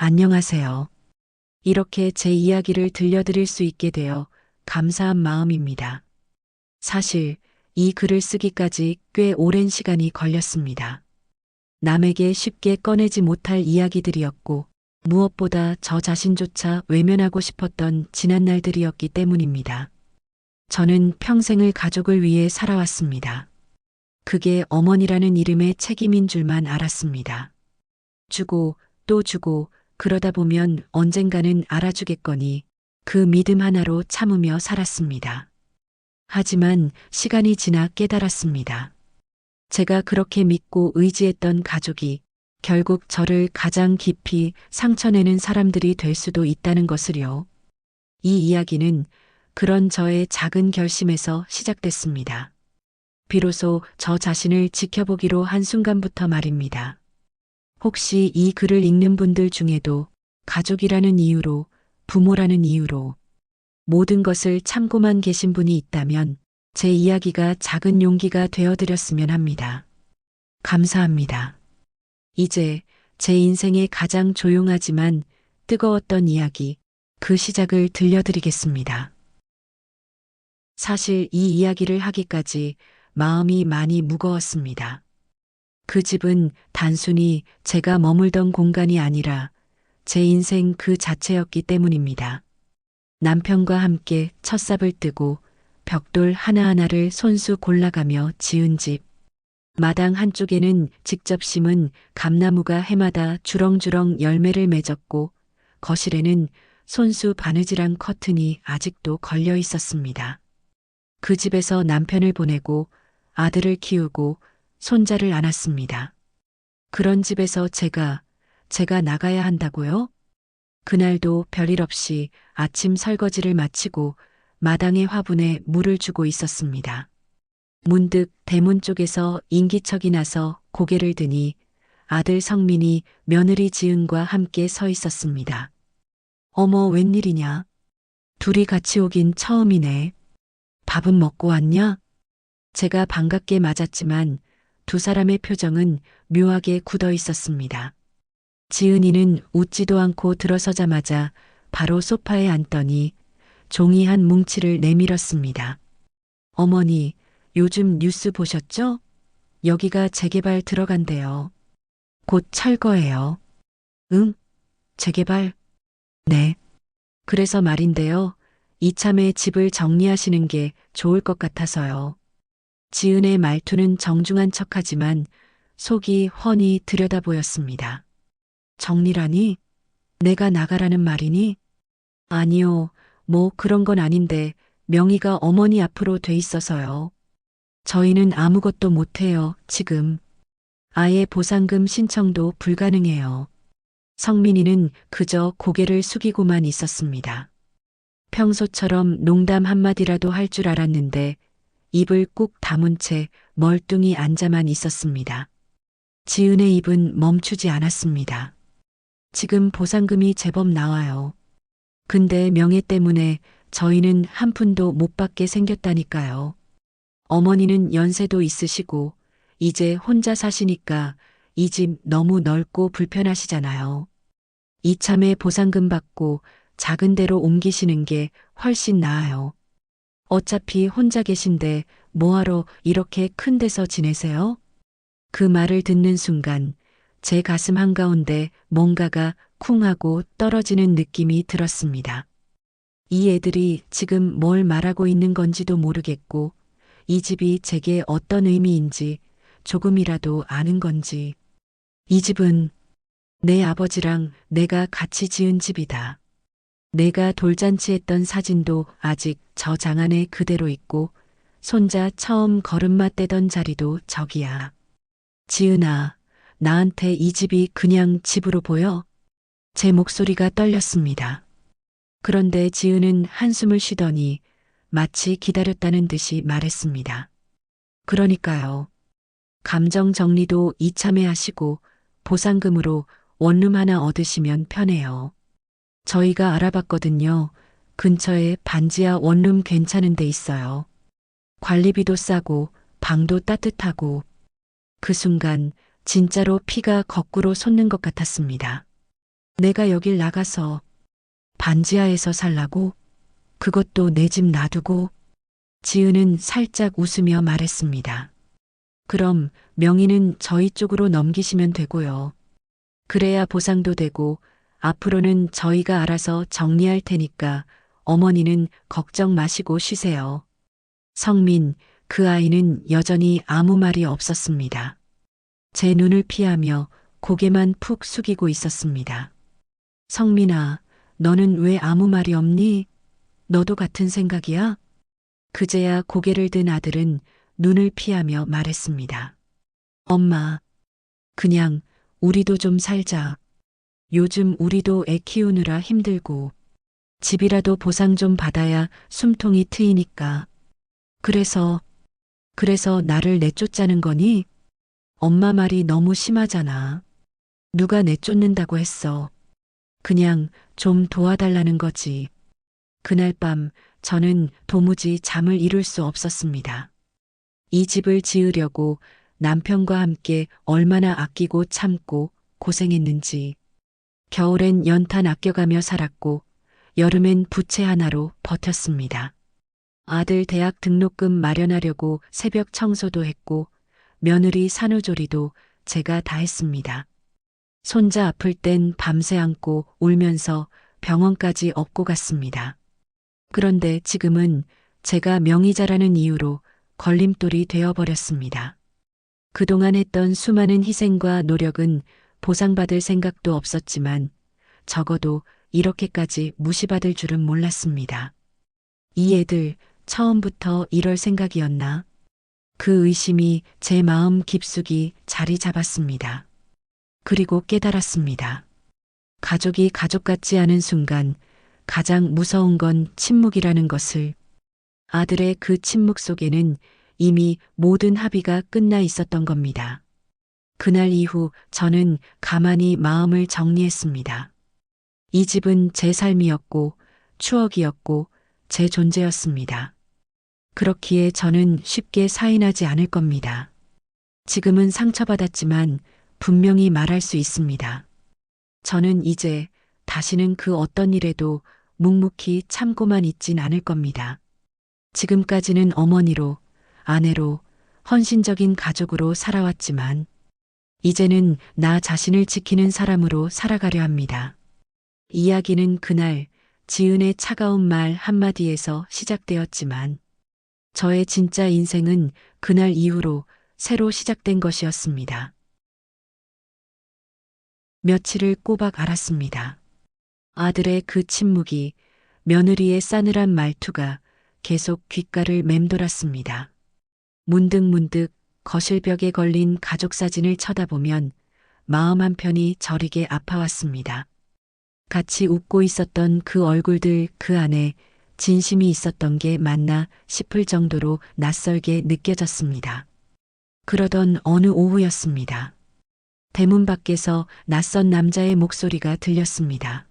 안녕하세요. 이렇게 제 이야기를 들려드릴 수 있게 되어 감사한 마음입니다. 사실 이 글을 쓰기까지 꽤 오랜 시간이 걸렸습니다. 남에게 쉽게 꺼내지 못할 이야기들이었고 무엇보다 저 자신조차 외면하고 싶었던 지난 날들이었기 때문입니다. 저는 평생을 가족을 위해 살아왔습니다. 그게 어머니라는 이름의 책임인 줄만 알았습니다. 주고 또 주고 그러다 보면 언젠가는 알아주겠거니 그 믿음 하나로 참으며 살았습니다. 하지만 시간이 지나 깨달았습니다. 제가 그렇게 믿고 의지했던 가족이 결국 저를 가장 깊이 상처내는 사람들이 될 수도 있다는 것을요. 이 이야기는 그런 저의 작은 결심에서 시작됐습니다. 비로소 저 자신을 지켜보기로 한 순간부터 말입니다. 혹시 이 글을 읽는 분들 중에도 가족이라는 이유로, 부모라는 이유로 모든 것을 참고만 계신 분이 있다면 제 이야기가 작은 용기가 되어드렸으면 합니다. 감사합니다. 이제 제 인생의 가장 조용하지만 뜨거웠던 이야기, 그 시작을 들려드리겠습니다. 사실 이 이야기를 하기까지 마음이 많이 무거웠습니다. 그 집은 단순히 제가 머물던 공간이 아니라 제 인생 그 자체였기 때문입니다. 남편과 함께 첫삽을 뜨고 벽돌 하나하나를 손수 골라가며 지은 집. 마당 한쪽에는 직접 심은 감나무가 해마다 주렁주렁 열매를 맺었고 거실에는 손수 바느질한 커튼이 아직도 걸려 있었습니다. 그 집에서 남편을 보내고 아들을 키우고 손자를 안았습니다. 그런 집에서 제가 나가야 한다고요? 그날도 별일 없이 아침 설거지를 마치고 마당의 화분에 물을 주고 있었습니다. 문득 대문 쪽에서 인기척이 나서 고개를 드니 아들 성민이 며느리 지은과 함께 서 있었습니다. 어머, 웬일이냐? 둘이 같이 오긴 처음이네. 밥은 먹고 왔냐? 제가 반갑게 맞았지만 두 사람의 표정은 묘하게 굳어 있었습니다. 지은이는 웃지도 않고 들어서자마자 바로 소파에 앉더니 종이 한 뭉치를 내밀었습니다. 어머니, 요즘 뉴스 보셨죠? 여기가 재개발 들어간대요. 곧 철거해요. 응? 재개발? 네. 그래서 말인데요. 이참에 집을 정리하시는 게 좋을 것 같아서요. 지은의 말투는 정중한 척하지만 속이 훤히 들여다 보였습니다. 정리라니? 내가 나가라는 말이니? 아니요, 뭐 그런 건 아닌데 명의가 어머니 앞으로 돼 있어서요. 저희는 아무것도 못해요, 지금. 아예 보상금 신청도 불가능해요. 성민이는 그저 고개를 숙이고만 있었습니다. 평소처럼 농담 한마디라도 할 줄 알았는데 입을 꾹 다문 채 멀뚱히 앉아만 있었습니다. 지은의 입은 멈추지 않았습니다. 지금 보상금이 제법 나와요. 근데 명예 때문에 저희는 한 푼도 못 받게 생겼다니까요. 어머니는 연세도 있으시고 이제 혼자 사시니까 이 집 너무 넓고 불편하시잖아요. 이참에 보상금 받고 작은 데로 옮기시는 게 훨씬 나아요. 어차피 혼자 계신데 뭐하러 이렇게 큰 데서 지내세요? 그 말을 듣는 순간 제 가슴 한가운데 뭔가가 쿵 하고 떨어지는 느낌이 들었습니다. 이 애들이 지금 뭘 말하고 있는 건지도 모르겠고 이 집이 제게 어떤 의미인지 조금이라도 아는 건지. 이 집은 내 아버지랑 내가 같이 지은 집이다. 내가 돌잔치했던 사진도 아직 저 장안에 그대로 있고 손자 처음 걸음마 떼던 자리도 저기야. 지은아, 나한테 이 집이 그냥 집으로 보여? 제 목소리가 떨렸습니다. 그런데 지은은 한숨을 쉬더니 마치 기다렸다는 듯이 말했습니다. 그러니까요. 감정 정리도 이참에 하시고 보상금으로 원룸 하나 얻으시면 편해요. 저희가 알아봤거든요. 근처에 반지하 원룸 괜찮은 데 있어요. 관리비도 싸고 방도 따뜻하고. 그 순간 진짜로 피가 거꾸로 솟는 것 같았습니다. 내가 여길 나가서 반지하에서 살라고? 그것도 내 집 놔두고? 지은은 살짝 웃으며 말했습니다. 그럼 명의는 저희 쪽으로 넘기시면 되고요. 그래야 보상도 되고 앞으로는 저희가 알아서 정리할 테니까 어머니는 걱정 마시고 쉬세요. 성민, 그 아이는 여전히 아무 말이 없었습니다. 제 눈을 피하며 고개만 푹 숙이고 있었습니다. 성민아, 너는 왜 아무 말이 없니? 너도 같은 생각이야? 그제야 고개를 든 아들은 눈을 피하며 말했습니다. 엄마, 그냥 우리도 좀 살자. 요즘 우리도 애 키우느라 힘들고 집이라도 보상 좀 받아야 숨통이 트이니까. 그래서 나를 내쫓자는 거니? 엄마 말이 너무 심하잖아. 누가 내쫓는다고 했어. 그냥 좀 도와달라는 거지. 그날 밤 저는 도무지 잠을 이룰 수 없었습니다. 이 집을 지으려고 남편과 함께 얼마나 아끼고 참고 고생했는지. 겨울엔 연탄 아껴가며 살았고 여름엔 부채 하나로 버텼습니다. 아들 대학 등록금 마련하려고 새벽 청소도 했고 며느리 산후조리도 제가 다 했습니다. 손자 아플 땐 밤새 안고 울면서 병원까지 업고 갔습니다. 그런데 지금은 제가 명의자라는 이유로 걸림돌이 되어버렸습니다. 그동안 했던 수많은 희생과 노력은 보상받을 생각도 없었지만 적어도 이렇게까지 무시받을 줄은 몰랐습니다. 이 애들 처음부터 이럴 생각이었나? 그 의심이 제 마음 깊숙이 자리 잡았습니다. 그리고 깨달았습니다. 가족이 가족 같지 않은 순간 가장 무서운 건 침묵이라는 것을. 아들의 그 침묵 속에는 이미 모든 합의가 끝나 있었던 겁니다. 그날 이후 저는 가만히 마음을 정리했습니다. 이 집은 제 삶이었고 추억이었고 제 존재였습니다. 그렇기에 저는 쉽게 사인하지 않을 겁니다. 지금은 상처받았지만 분명히 말할 수 있습니다. 저는 이제 다시는 그 어떤 일에도 묵묵히 참고만 있진 않을 겁니다. 지금까지는 어머니로, 아내로, 헌신적인 가족으로 살아왔지만 이제는 나 자신을 지키는 사람으로 살아가려 합니다. 이야기는 그날 지은의 차가운 말 한마디에서 시작되었지만 저의 진짜 인생은 그날 이후로 새로 시작된 것이었습니다. 며칠을 꼬박 알았습니다. 아들의 그 침묵이, 며느리의 싸늘한 말투가 계속 귓가를 맴돌았습니다. 문득문득 거실벽에 걸린 가족 사진을 쳐다보면 마음 한편이 저리게 아파왔습니다. 같이 웃고 있었던 그 얼굴들 그 안에 진심이 있었던 게 맞나 싶을 정도로 낯설게 느껴졌습니다. 그러던 어느 오후였습니다. 대문 밖에서 낯선 남자의 목소리가 들렸습니다.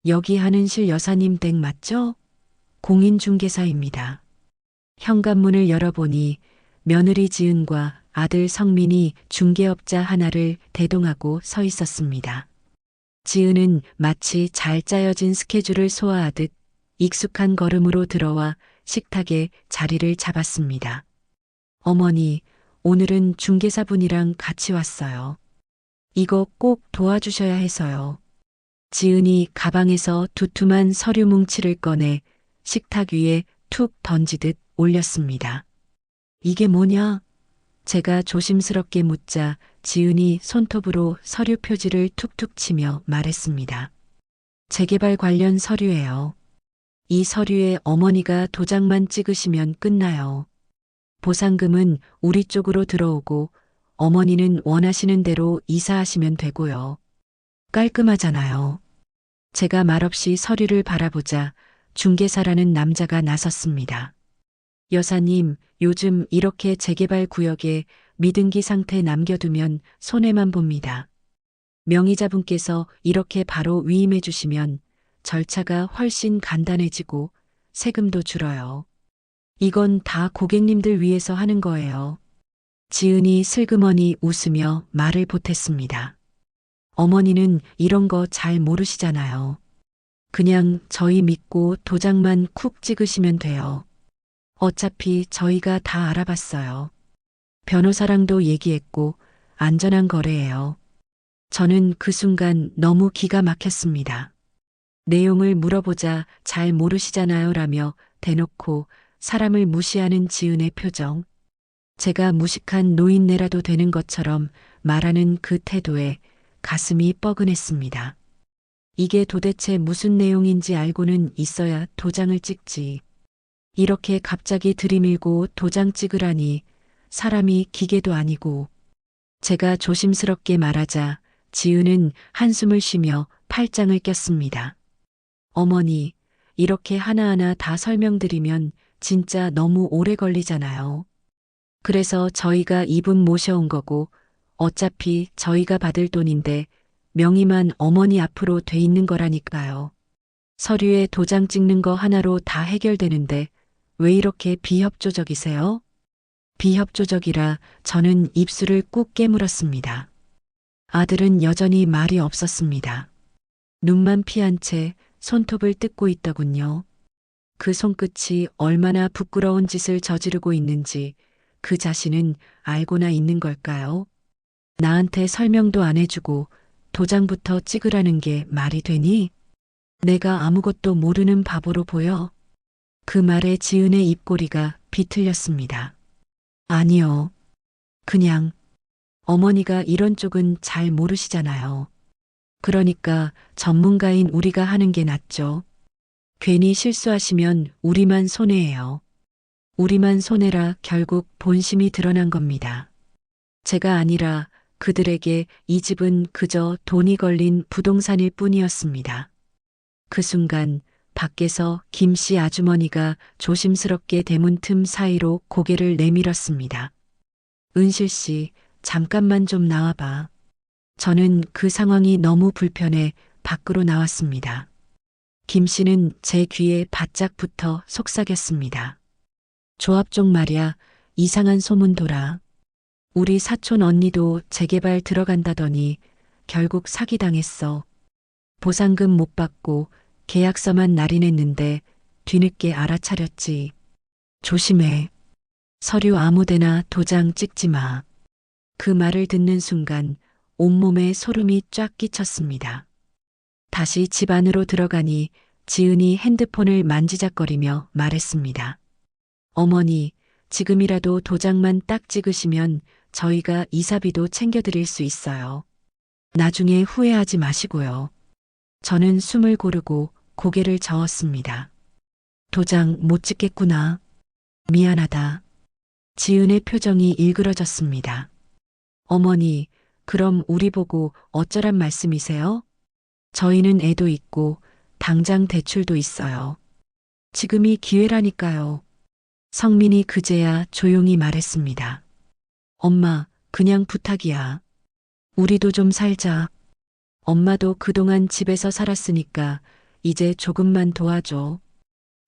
여기 하는실 여사님 댁 맞죠? 공인중개사입니다. 현관문을 열어보니 며느리 지은과 아들 성민이 중개업자 하나를 대동하고 서 있었습니다. 지은은 마치 잘 짜여진 스케줄을 소화하듯 익숙한 걸음으로 들어와 식탁에 자리를 잡았습니다. 어머니, 오늘은 중개사분이랑 같이 왔어요. 이거 꼭 도와주셔야 해서요. 지은이 가방에서 두툼한 서류 뭉치를 꺼내 식탁 위에 툭 던지듯 올렸습니다. 이게 뭐냐? 제가 조심스럽게 묻자 지은이 손톱으로 서류 표지를 툭툭 치며 말했습니다. 재개발 관련 서류예요. 이 서류에 어머니가 도장만 찍으시면 끝나요. 보상금은 우리 쪽으로 들어오고 어머니는 원하시는 대로 이사하시면 되고요. 깔끔하잖아요. 제가 말없이 서류를 바라보자 중개사라는 남자가 나섰습니다. 여사님, 요즘 이렇게 재개발 구역에 미등기 상태 남겨두면 손해만 봅니다. 명의자분께서 이렇게 바로 위임해 주시면 절차가 훨씬 간단해지고 세금도 줄어요. 이건 다 고객님들 위해서 하는 거예요. 지은이 슬그머니 웃으며 말을 보탰습니다. 어머니는 이런 거 잘 모르시잖아요. 그냥 저희 믿고 도장만 쿡 찍으시면 돼요. 어차피 저희가 다 알아봤어요. 변호사랑도 얘기했고 안전한 거래예요. 저는 그 순간 너무 기가 막혔습니다. 내용을 물어보자 잘 모르시잖아요 라며 대놓고 사람을 무시하는 지은의 표정. 제가 무식한 노인네라도 되는 것처럼 말하는 그 태도에 가슴이 뻐근했습니다. 이게 도대체 무슨 내용인지 알고는 있어야 도장을 찍지. 이렇게 갑자기 들이밀고 도장 찍으라니 사람이 기계도 아니고. 제가 조심스럽게 말하자 지은은 한숨을 쉬며 팔짱을 꼈습니다. 어머니, 이렇게 하나하나 다 설명드리면 진짜 너무 오래 걸리잖아요. 그래서 저희가 이분 모셔온 거고 어차피 저희가 받을 돈인데 명의만 어머니 앞으로 돼 있는 거라니까요. 서류에 도장 찍는 거 하나로 다 해결되는데 왜 이렇게 비협조적이세요? 비협조적이라 저는 입술을 꾹 깨물었습니다. 아들은 여전히 말이 없었습니다. 눈만 피한 채 손톱을 뜯고 있더군요. 그 손끝이 얼마나 부끄러운 짓을 저지르고 있는지 그 자신은 알고나 있는 걸까요? 나한테 설명도 안 해주고 도장부터 찍으라는 게 말이 되니? 내가 아무것도 모르는 바보로 보여? 그 말에 지은의 입꼬리가 비틀렸습니다. 아니요. 그냥 어머니가 이런 쪽은 잘 모르시잖아요. 그러니까 전문가인 우리가 하는 게 낫죠. 괜히 실수하시면 우리만 손해예요. 우리만 손해라 결국 본심이 드러난 겁니다. 제가 아니라 그들에게 이 집은 그저 돈이 걸린 부동산일 뿐이었습니다. 그 순간 밖에서 김씨 아주머니가 조심스럽게 대문 틈 사이로 고개를 내밀었습니다. 은실 씨, 잠깐만 좀 나와봐. 저는 그 상황이 너무 불편해 밖으로 나왔습니다. 김 씨는 제 귀에 바짝 붙어 속삭였습니다. 조합 쪽 말야, 이상한 소문 돌아. 우리 사촌 언니도 재개발 들어간다더니 결국 사기당했어. 보상금 못 받고 계약서만 날인했는데 뒤늦게 알아차렸지. 조심해. 서류 아무데나 도장 찍지 마. 그 말을 듣는 순간 온몸에 소름이 쫙 끼쳤습니다. 다시 집 안으로 들어가니 지은이 핸드폰을 만지작거리며 말했습니다. 어머니, 지금이라도 도장만 딱 찍으시면 저희가 이사비도 챙겨드릴 수 있어요. 나중에 후회하지 마시고요. 저는 숨을 고르고 고개를 저었습니다. 도장 못 찍겠구나. 미안하다. 지은의 표정이 일그러졌습니다. 어머니, 그럼 우리 보고 어쩌란 말씀이세요? 저희는 애도 있고 당장 대출도 있어요. 지금이 기회라니까요. 성민이 그제야 조용히 말했습니다. 엄마, 그냥 부탁이야. 우리도 좀 살자. 엄마도 그동안 집에서 살았으니까 이제 조금만 도와줘.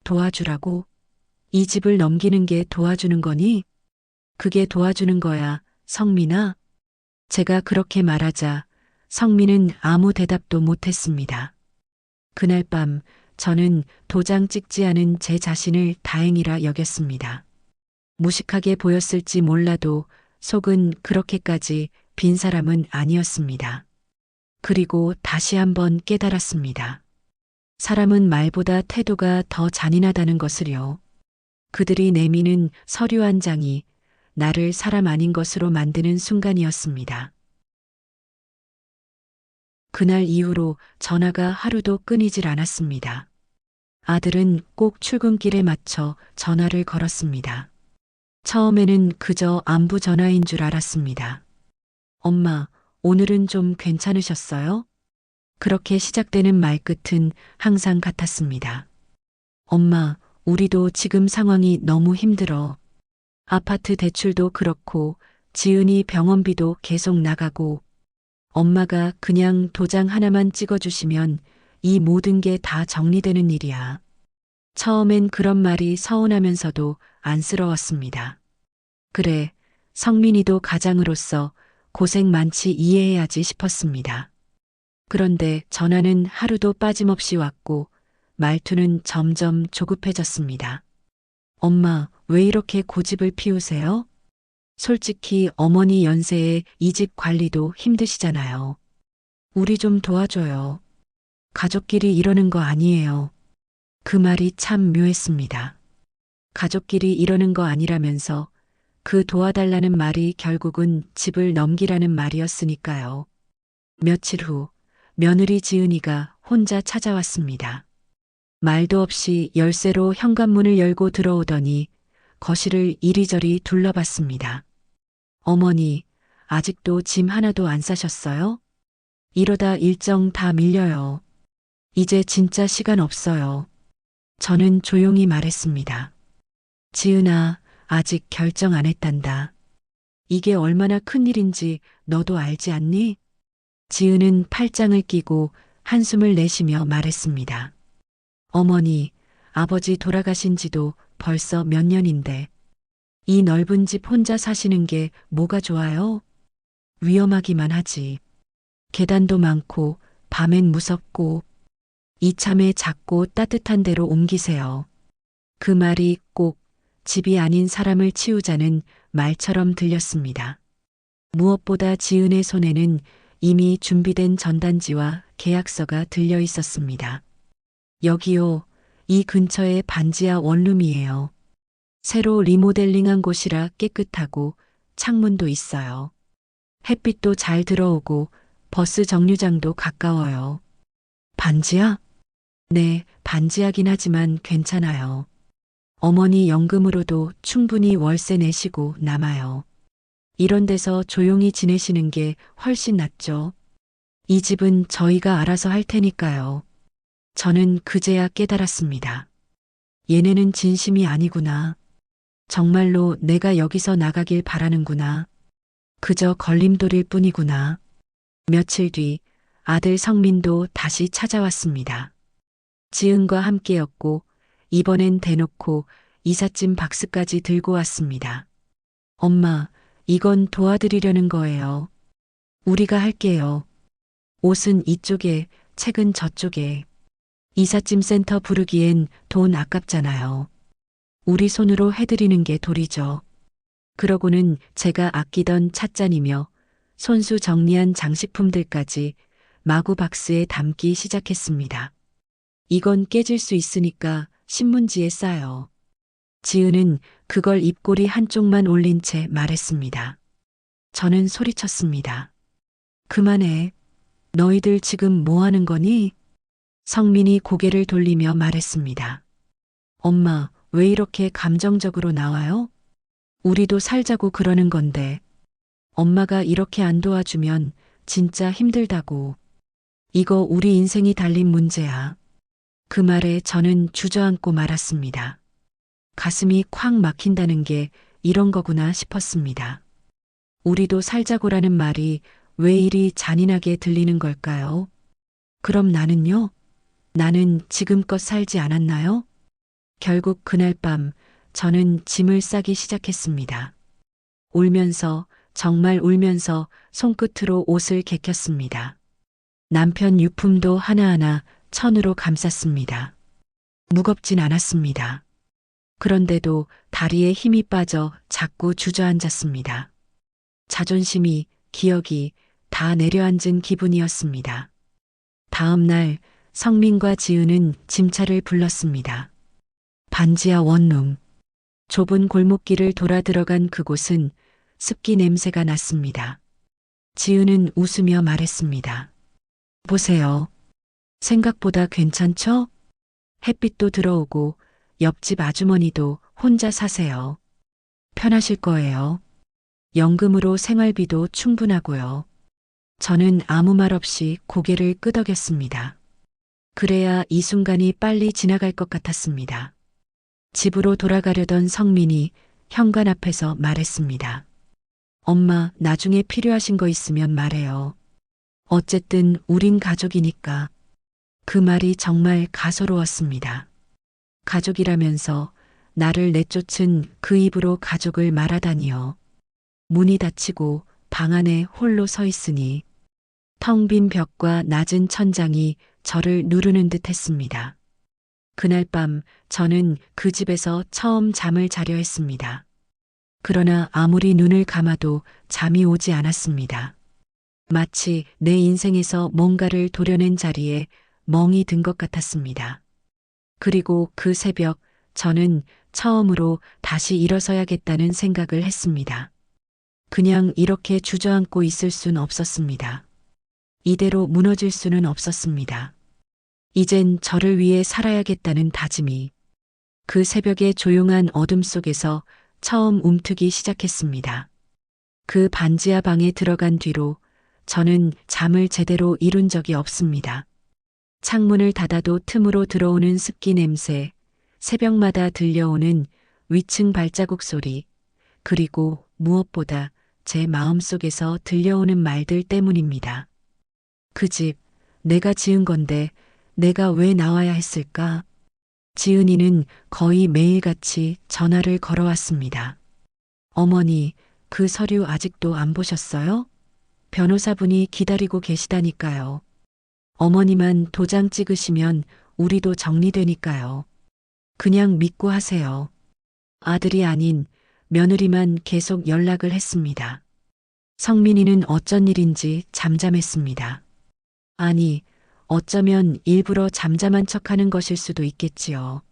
도와주라고? 이 집을 넘기는 게 도와주는 거니? 그게 도와주는 거야, 성민아? 제가 그렇게 말하자 성민은 아무 대답도 못했습니다. 그날 밤 저는 도장 찍지 않은 제 자신을 다행이라 여겼습니다. 무식하게 보였을지 몰라도 속은 그렇게까지 빈 사람은 아니었습니다. 그리고 다시 한번 깨달았습니다. 사람은 말보다 태도가 더 잔인하다는 것을요. 그들이 내미는 서류 한 장이 나를 사람 아닌 것으로 만드는 순간이었습니다. 그날 이후로 전화가 하루도 끊이질 않았습니다. 아들은 꼭 출근길에 맞춰 전화를 걸었습니다. 처음에는 그저 안부 전화인 줄 알았습니다. 엄마, 오늘은 좀 괜찮으셨어요? 그렇게 시작되는 말끝은 항상 같았습니다. 엄마, 우리도 지금 상황이 너무 힘들어. 아파트 대출도 그렇고 지은이 병원비도 계속 나가고 엄마가 그냥 도장 하나만 찍어주시면 이 모든 게 다 정리되는 일이야. 처음엔 그런 말이 서운하면서도 안쓰러웠습니다. 그래, 성민이도 가장으로서 고생 많지 이해해야지 싶었습니다. 그런데 전화는 하루도 빠짐없이 왔고 말투는 점점 조급해졌습니다. 엄마, 왜 이렇게 고집을 피우세요? 솔직히 어머니 연세에 이 집 관리도 힘드시잖아요. 우리 좀 도와줘요. 가족끼리 이러는 거 아니에요. 그 말이 참 묘했습니다. 가족끼리 이러는 거 아니라면서 그 도와달라는 말이 결국은 집을 넘기라는 말이었으니까요. 며칠 후 며느리 지은이가 혼자 찾아왔습니다. 말도 없이 열쇠로 현관문을 열고 들어오더니 거실을 이리저리 둘러봤습니다. 어머니, 아직도 짐 하나도 안 싸셨어요? 이러다 일정 다 밀려요. 이제 진짜 시간 없어요. 저는 조용히 말했습니다. 지은아, 아직 결정 안 했단다. 이게 얼마나 큰일인지 너도 알지 않니? 지은은 팔짱을 끼고 한숨을 내쉬며 말했습니다. 어머니, 아버지 돌아가신 지도 벌써 몇 년인데 이 넓은 집 혼자 사시는 게 뭐가 좋아요? 위험하기만 하지. 계단도 많고 밤엔 무섭고 이참에 작고 따뜻한 데로 옮기세요. 그 말이 꼭 집이 아닌 사람을 치우자는 말처럼 들렸습니다. 무엇보다 지은의 손에는 이미 준비된 전단지와 계약서가 들려 있었습니다. 여기요, 이 근처에 반지하 원룸이에요. 새로 리모델링한 곳이라 깨끗하고 창문도 있어요. 햇빛도 잘 들어오고 버스 정류장도 가까워요. 반지하? 네, 반지하긴 하지만 괜찮아요. 어머니 연금으로도 충분히 월세 내시고 남아요. 이런 데서 조용히 지내시는 게 훨씬 낫죠. 이 집은 저희가 알아서 할 테니까요. 저는 그제야 깨달았습니다. 얘네는 진심이 아니구나. 정말로 내가 여기서 나가길 바라는구나. 그저 걸림돌일 뿐이구나. 며칠 뒤 아들 성민도 다시 찾아왔습니다. 지은과 함께였고 이번엔 대놓고 이삿짐 박스까지 들고 왔습니다. 엄마, 이건 도와드리려는 거예요. 우리가 할게요. 옷은 이쪽에, 책은 저쪽에. 이삿짐 센터 부르기엔 돈 아깝잖아요. 우리 손으로 해드리는 게 도리죠. 그러고는 제가 아끼던 찻잔이며 손수 정리한 장식품들까지 마구 박스에 담기 시작했습니다. 이건 깨질 수 있으니까 신문지에 싸요. 지은은 그걸 입꼬리 한쪽만 올린 채 말했습니다. 저는 소리쳤습니다. 그만해. 너희들 지금 뭐 하는 거니? 성민이 고개를 돌리며 말했습니다. 엄마, 왜 이렇게 감정적으로 나와요? 우리도 살자고 그러는 건데. 엄마가 이렇게 안 도와주면 진짜 힘들다고. 이거 우리 인생이 달린 문제야. 그 말에 저는 주저앉고 말았습니다. 가슴이 콱 막힌다는 게 이런 거구나 싶었습니다. 우리도 살자고라는 말이 왜 이리 잔인하게 들리는 걸까요? 그럼 나는요? 나는 지금껏 살지 않았나요? 결국 그날 밤 저는 짐을 싸기 시작했습니다. 울면서, 정말 울면서 손끝으로 옷을 개켰습니다. 남편 유품도 하나하나 천으로 감쌌습니다. 무겁진 않았습니다. 그런데도 다리에 힘이 빠져 자꾸 주저앉았습니다. 자존심이, 기억이 다 내려앉은 기분이었습니다. 다음 날 성민과 지은은 짐차를 불렀습니다. 반지하 원룸. 좁은 골목길을 돌아 들어간 그곳은 습기 냄새가 났습니다. 지은은 웃으며 말했습니다. 보세요. 생각보다 괜찮죠? 햇빛도 들어오고 옆집 아주머니도 혼자 사세요. 편하실 거예요. 연금으로 생활비도 충분하고요. 저는 아무 말 없이 고개를 끄덕였습니다. 그래야 이 순간이 빨리 지나갈 것 같았습니다. 집으로 돌아가려던 성민이 현관 앞에서 말했습니다. 엄마, 나중에 필요하신 거 있으면 말해요. 어쨌든 우린 가족이니까. 그 말이 정말 가소로웠습니다. 가족이라면서 나를 내쫓은 그 입으로 가족을 말하다니요. 문이 닫히고 방 안에 홀로 서 있으니 텅 빈 벽과 낮은 천장이 저를 누르는 듯 했습니다. 그날 밤 저는 그 집에서 처음 잠을 자려 했습니다. 그러나 아무리 눈을 감아도 잠이 오지 않았습니다. 마치 내 인생에서 뭔가를 도려낸 자리에 멍이 든 것 같았습니다. 그리고 그 새벽 저는 처음으로 다시 일어서야겠다는 생각을 했습니다. 그냥 이렇게 주저앉고 있을 순 없었습니다. 이대로 무너질 수는 없었습니다. 이젠 저를 위해 살아야겠다는 다짐이 그 새벽의 조용한 어둠 속에서 처음 움트기 시작했습니다. 그 반지하 방에 들어간 뒤로 저는 잠을 제대로 이룬 적이 없습니다. 창문을 닫아도 틈으로 들어오는 습기 냄새, 새벽마다 들려오는 위층 발자국 소리, 그리고 무엇보다 제 마음속에서 들려오는 말들 때문입니다. 그 집, 내가 지은 건데 내가 왜 나와야 했을까? 지은이는 거의 매일같이 전화를 걸어왔습니다. 어머니, 그 서류 아직도 안 보셨어요? 변호사분이 기다리고 계시다니까요. 어머니만 도장 찍으시면 우리도 정리되니까요. 그냥 믿고 하세요. 아들이 아닌 며느리만 계속 연락을 했습니다. 성민이는 어쩐 일인지 잠잠했습니다. 아니, 어쩌면 일부러 잠잠한 척하는 것일 수도 있겠지요.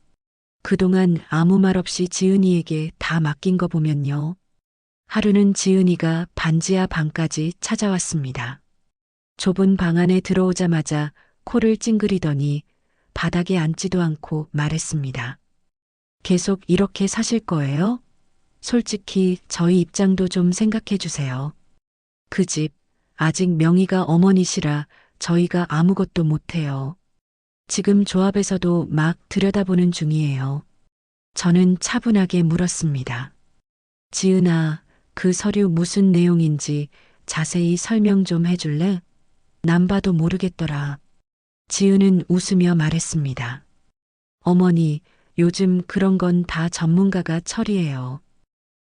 그동안 아무 말 없이 지은이에게 다 맡긴 거 보면요. 하루는 지은이가 반지하 방까지 찾아왔습니다. 좁은 방 안에 들어오자마자 코를 찡그리더니 바닥에 앉지도 않고 말했습니다. 계속 이렇게 사실 거예요? 솔직히 저희 입장도 좀 생각해 주세요. 그 집, 아직 명의가 어머니시라 저희가 아무것도 못해요. 지금 조합에서도 막 들여다보는 중이에요. 저는 차분하게 물었습니다. 지은아, 그 서류 무슨 내용인지 자세히 설명 좀 해줄래? 난 봐도 모르겠더라. 지은은 웃으며 말했습니다. 어머니, 요즘 그런 건 다 전문가가 처리해요.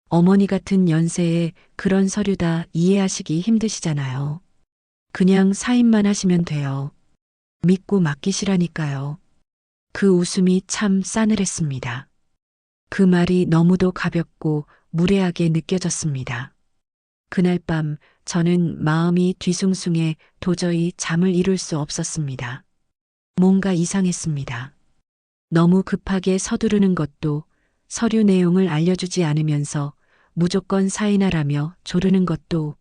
어머니 같은 연세에 그런 서류 다 이해하시기 힘드시잖아요. 그냥 사인만 하시면 돼요. 믿고 맡기시라니까요. 그 웃음이 참 싸늘했습니다. 그 말이 너무도 가볍고 무례하게 느껴졌습니다. 그날 밤 저는 마음이 뒤숭숭해 도저히 잠을 이룰 수 없었습니다. 뭔가 이상했습니다. 너무 급하게 서두르는 것도, 서류 내용을 알려주지 않으면서 무조건 사인하라며 조르는 것도.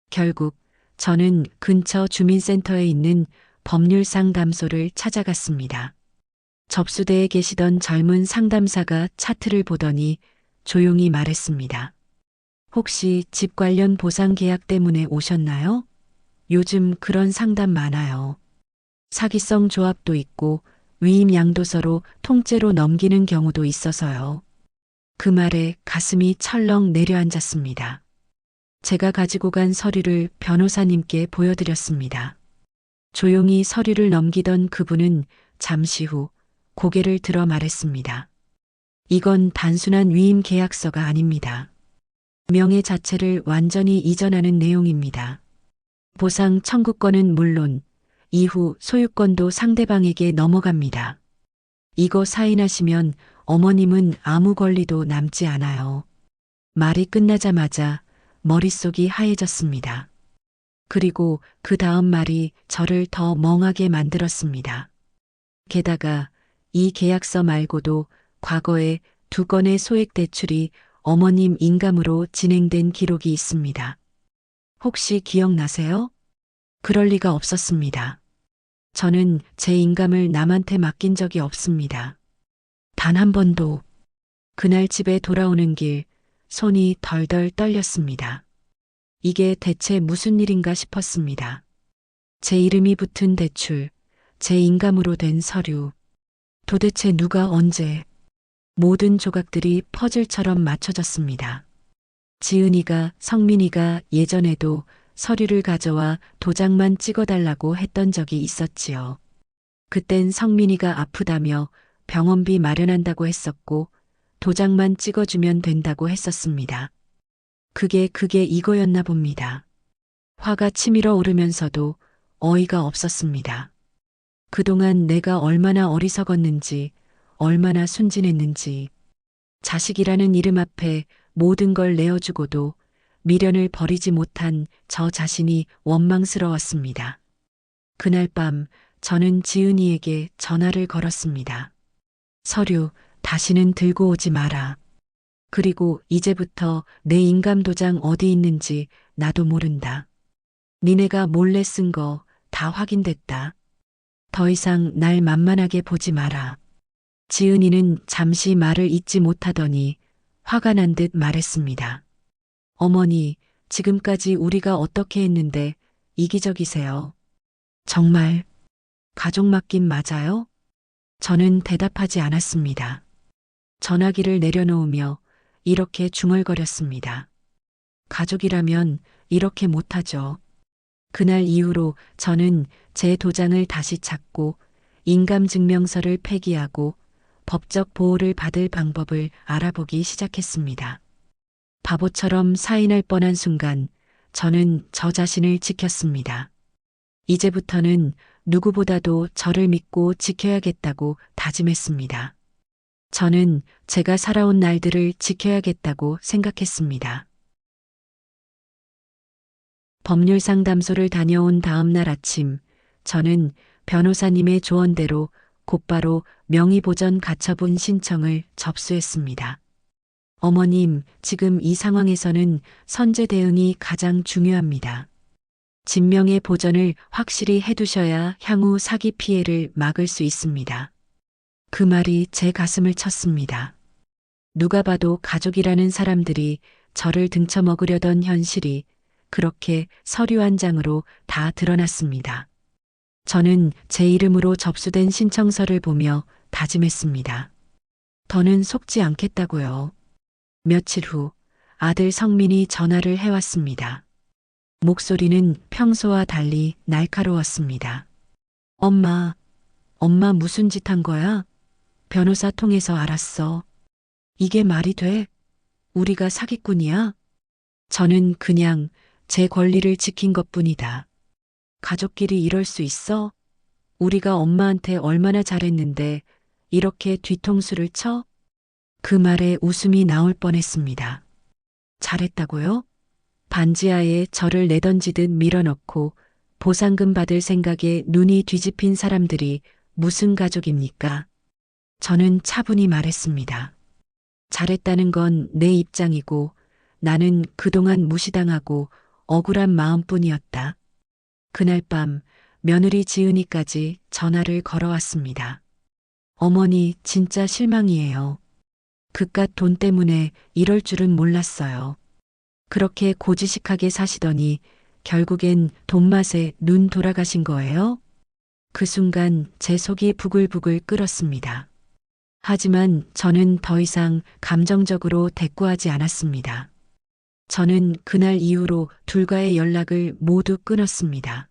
결국 저는 근처 주민센터에 있는 법률 상담소를 찾아갔습니다. 접수대에 계시던 젊은 상담사가 차트를 보더니 조용히 말했습니다. 혹시 집 관련 보상 계약 때문에 오셨나요? 요즘 그런 상담 많아요. 사기성 조합도 있고 위임 양도서로 통째로 넘기는 경우도 있어서요. 그 말에 가슴이 철렁 내려앉았습니다. 제가 가지고 간 서류를 변호사님께 보여드렸습니다. 조용히 서류를 넘기던 그분은 잠시 후 고개를 들어 말했습니다. 이건 단순한 위임 계약서가 아닙니다. 명예 자체를 완전히 이전하는 내용입니다. 보상 청구권은 물론 이후 소유권도 상대방에게 넘어갑니다. 이거 사인하시면 어머님은 아무 권리도 남지 않아요. 말이 끝나자마자 머릿속이 하얘졌습니다. 그리고 그 다음 말이 저를 더 멍하게 만들었습니다. 게다가 이 계약서 말고도 과거에 2건의 소액 대출이 어머님 인감으로 진행된 기록이 있습니다. 혹시 기억나세요? 그럴 리가 없었습니다. 저는 제 인감을 남한테 맡긴 적이 없습니다. 단 한 번도. 그날 집에 돌아오는 길 손이 덜덜 떨렸습니다. 이게 대체 무슨 일인가 싶었습니다. 제 이름이 붙은 대출, 제 인감으로 된 서류. 도대체 누가 언제. 모든 조각들이 퍼즐처럼 맞춰졌습니다. 지은이가, 성민이가 예전에도 서류를 가져와 도장만 찍어달라고 했던 적이 있었지요. 그땐 성민이가 아프다며 병원비 마련한다고 했었고 도장만 찍어주면 된다고 했었습니다. 그게 이거였나 봅니다. 화가 치밀어 오르면서도 어이가 없었습니다. 그동안 내가 얼마나 어리석었는지, 얼마나 순진했는지, 자식이라는 이름 앞에 모든 걸 내어주고도 미련을 버리지 못한 저 자신이 원망스러웠습니다. 그날 밤 저는 지은이에게 전화를 걸었습니다. 서류 다시는 들고 오지 마라. 그리고 이제부터 내 인감도장 어디 있는지 나도 모른다. 니네가 몰래 쓴 거 다 확인됐다. 더 이상 날 만만하게 보지 마라. 지은이는 잠시 말을 잇지 못하더니 화가 난 듯 말했습니다. 어머니, 지금까지 우리가 어떻게 했는데 이기적이세요. 정말 가족 맡김 맞아요? 저는 대답하지 않았습니다. 전화기를 내려놓으며 이렇게 중얼거렸습니다. 가족이라면 이렇게 못하죠. 그날 이후로 저는 제 도장을 다시 찾고 인감증명서를 폐기하고 법적 보호를 받을 방법을 알아보기 시작했습니다. 바보처럼 사인할 뻔한 순간 저는 저 자신을 지켰습니다. 이제부터는 누구보다도 저를 믿고 지켜야겠다고 다짐했습니다. 저는 제가 살아온 날들을 지켜야겠다고 생각했습니다. 법률상담소를 다녀온 다음 날 아침, 저는 변호사님의 조언대로 곧바로 명의보전 가처분 신청을 접수했습니다. 어머님, 지금 이 상황에서는 선제 대응이 가장 중요합니다. 진명의 보전을 확실히 해두셔야 향후 사기 피해를 막을 수 있습니다. 그 말이 제 가슴을 쳤습니다. 누가 봐도 가족이라는 사람들이 저를 등쳐먹으려던 현실이 그렇게 서류 한 장으로 다 드러났습니다. 저는 제 이름으로 접수된 신청서를 보며 다짐했습니다. 더는 속지 않겠다고요. 며칠 후 아들 성민이 전화를 해왔습니다. 목소리는 평소와 달리 날카로웠습니다. 엄마 무슨 짓 한 거야? 변호사 통해서 알았어. 이게 말이 돼? 우리가 사기꾼이야? 저는 그냥 제 권리를 지킨 것뿐이다. 가족끼리 이럴 수 있어? 우리가 엄마한테 얼마나 잘했는데 이렇게 뒤통수를 쳐? 그 말에 웃음이 나올 뻔했습니다. 잘했다고요? 반지하에 저를 내던지듯 밀어넣고 보상금 받을 생각에 눈이 뒤집힌 사람들이 무슨 가족입니까? 저는 차분히 말했습니다. 잘했다는 건 내 입장이고 나는 그동안 무시당하고 억울한 마음뿐이었다. 그날 밤 며느리 지은이까지 전화를 걸어왔습니다. 어머니 진짜 실망이에요. 그깟 돈 때문에 이럴 줄은 몰랐어요. 그렇게 고지식하게 사시더니 결국엔 돈맛에 눈 돌아가신 거예요? 그 순간 제 속이 부글부글 끓었습니다. 하지만 저는 더 이상 감정적으로 대꾸하지 않았습니다. 저는 그날 이후로 둘과의 연락을 모두 끊었습니다.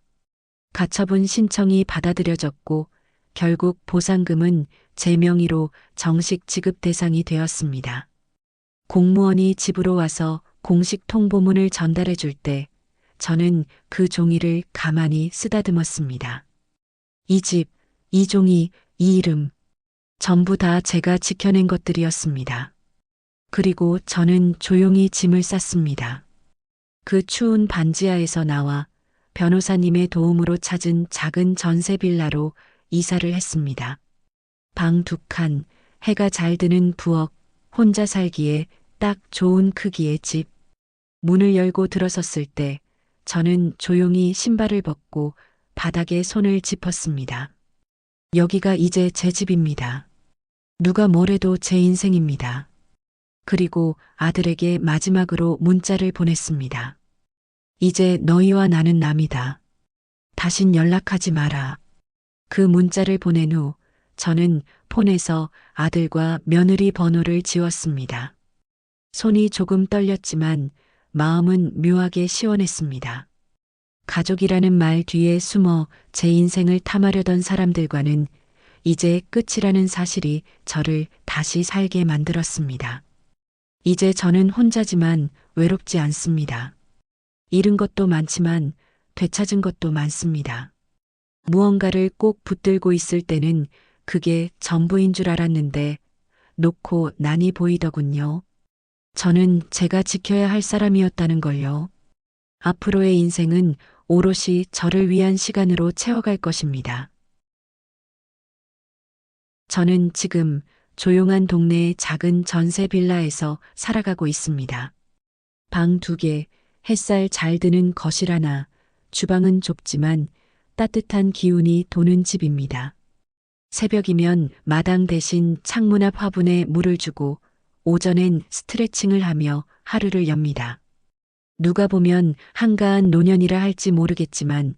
가처분 신청이 받아들여졌고 결국 보상금은 제 명의로 정식 지급 대상이 되었습니다. 공무원이 집으로 와서 공식 통보문을 전달해 줄 때 저는 그 종이를 가만히 쓰다듬었습니다. 이 집, 이 종이, 이 이름, 전부 다 제가 지켜낸 것들이었습니다. 그리고 저는 조용히 짐을 쌌습니다. 그 추운 반지하에서 나와 변호사님의 도움으로 찾은 작은 전세 빌라로 이사를 했습니다. 방 2칸, 해가 잘 드는 부엌, 혼자 살기에 딱 좋은 크기의 집. 문을 열고 들어섰을 때 저는 조용히 신발을 벗고 바닥에 손을 짚었습니다. 여기가 이제 제 집입니다. 누가 뭐래도 제 인생입니다. 그리고 아들에게 마지막으로 문자를 보냈습니다. 이제 너희와 나는 남이다. 다신 연락하지 마라. 그 문자를 보낸 후 저는 폰에서 아들과 며느리 번호를 지웠습니다. 손이 조금 떨렸지만 마음은 묘하게 시원했습니다. 가족이라는 말 뒤에 숨어 제 인생을 탐하려던 사람들과는 이제 끝이라는 사실이 저를 다시 살게 만들었습니다. 이제 저는 혼자지만 외롭지 않습니다. 잃은 것도 많지만 되찾은 것도 많습니다. 무언가를 꼭 붙들고 있을 때는 그게 전부인 줄 알았는데 놓고 나니 보이더군요. 저는 제가 지켜야 할 사람이었다는 걸요. 앞으로의 인생은 오롯이 저를 위한 시간으로 채워갈 것입니다. 저는 지금 조용한 동네의 작은 전세 빌라에서 살아가고 있습니다. 방 2개, 햇살 잘 드는 거실 하나, 주방은 좁지만 따뜻한 기운이 도는 집입니다. 새벽이면 마당 대신 창문 앞 화분에 물을 주고 오전엔 스트레칭을 하며 하루를 엽니다. 누가 보면 한가한 노년이라 할지 모르겠지만